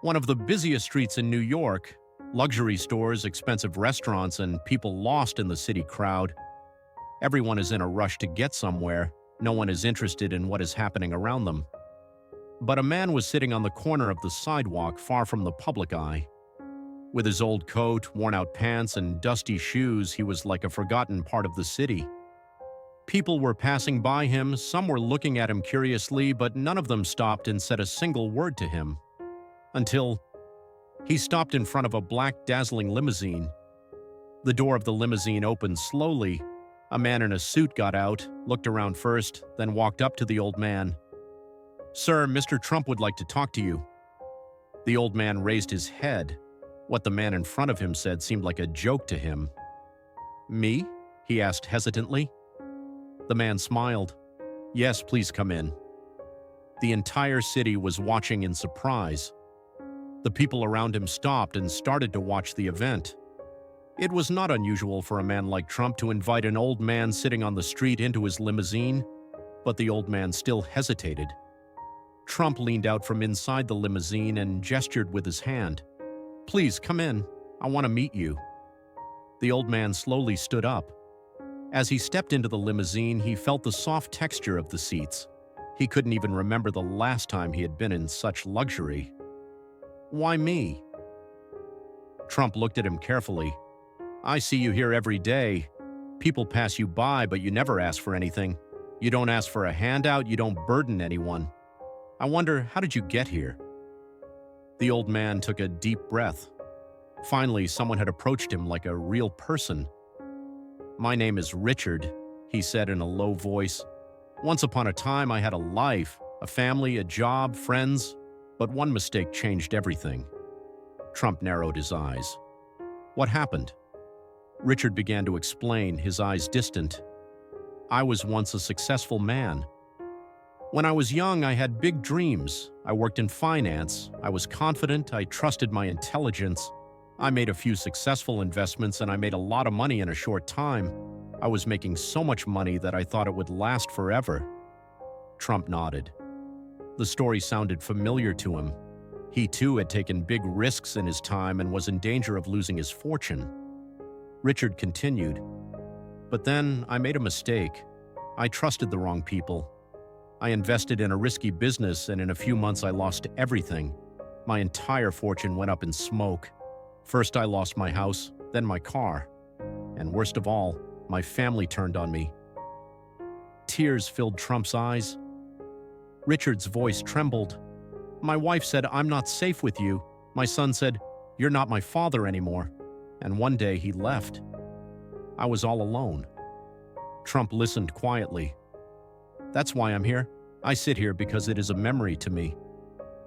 One of the busiest streets in New York, luxury stores, expensive restaurants, and people lost in the city crowd. Everyone is in a rush to get somewhere. No one is interested in what is happening around them. But a man was sitting on the corner of the sidewalk far from the public eye. With his old coat, worn-out pants, and dusty shoes, he was like a forgotten part of the city. People were passing by him, some were looking at him curiously, but none of them stopped and said a single word to him. Until he stopped in front of a black, dazzling limousine. The door of the limousine opened slowly. A man in a suit got out, looked around first, then walked up to the old man. "Sir, Mr. Trump would like to talk to you." The old man raised his head. What the man in front of him said seemed like a joke to him. "Me?" he asked hesitantly. The man smiled. "Yes, please come in." The entire city was watching in surprise. The people around him stopped and started to watch the event. It was not unusual for a man like Trump to invite an old man sitting on the street into his limousine, but the old man still hesitated. Trump leaned out from inside the limousine and gestured with his hand. "Please, come in. I want to meet you." The old man slowly stood up. As he stepped into the limousine, he felt the soft texture of the seats. He couldn't even remember the last time he had been in such luxury. "Why me?" Trump looked at him carefully. "I see you here every day. People pass you by, but you never ask for anything. You don't ask for a handout, you don't burden anyone. I wonder, how did you get here?" The old man took a deep breath. Finally, someone had approached him like a real person. "My name is Richard," he said in a low voice. "Once upon a time, I had a life, a family, a job, friends, but one mistake changed everything." Trump narrowed his eyes. "What happened?" Richard began to explain, his eyes distant. "I was once a successful man. When I was young, I had big dreams. I worked in finance. I was confident. I trusted my intelligence. I made a few successful investments and I made a lot of money in a short time. I was making so much money that I thought it would last forever." Trump nodded. The story sounded familiar to him. He too had taken big risks in his time and was in danger of losing his fortune. Richard continued, "But then I made a mistake. I trusted the wrong people. I invested in a risky business and in a few months I lost everything. My entire fortune went up in smoke. First I lost my house, then my car. And worst of all, my family turned on me." Tears filled Trump's eyes. Richard's voice trembled. "My wife said, 'I'm not safe with you.' My son said, 'You're not my father anymore.' And one day he left. I was all alone." Trump listened quietly. "That's why I'm here. I sit here because it is a memory to me.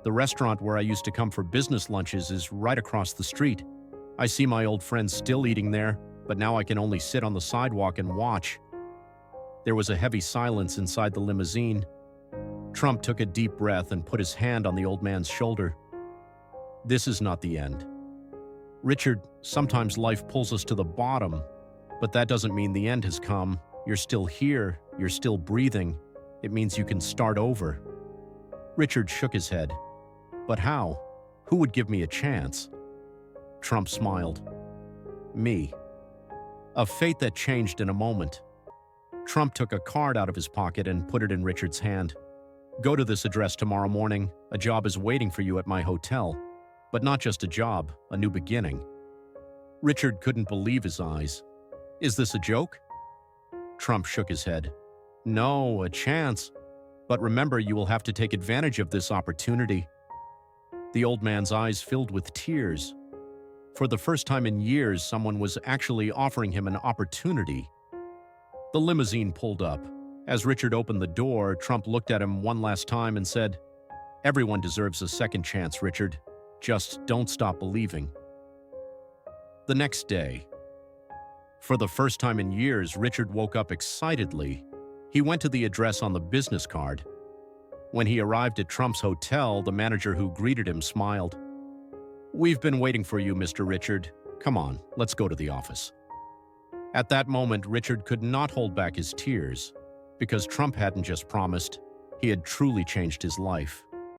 The restaurant where I used to come for business lunches is right across the street. I see my old friends still eating there, but now I can only sit on the sidewalk and watch." There was a heavy silence inside the limousine. Trump took a deep breath and put his hand on the old man's shoulder. "This is not the end. Richard, sometimes life pulls us to the bottom, but that doesn't mean the end has come. You're still here, you're still breathing. It means you can start over." Richard shook his head. "But how? Who would give me a chance?" Trump smiled. "Me." A fate that changed in a moment. Trump took a card out of his pocket and put it in Richard's hand. "Go to this address tomorrow morning. A job is waiting for you at my hotel. But not just a job, a new beginning." Richard couldn't believe his eyes. "Is this a joke?" Trump shook his head. "No, a chance. But remember, you will have to take advantage of this opportunity." The old man's eyes filled with tears. For the first time in years, someone was actually offering him an opportunity. The limousine pulled up. As Richard opened the door, Trump looked at him one last time and said, "Everyone deserves a second chance, Richard. Just don't stop believing." The next day, for the first time in years, Richard woke up excitedly. He went to the address on the business card. When he arrived at Trump's hotel, the manager who greeted him smiled. "We've been waiting for you, Mr. Richard. Come on, let's go to the office." At that moment, Richard could not hold back his tears, because Trump hadn't just promised, he had truly changed his life.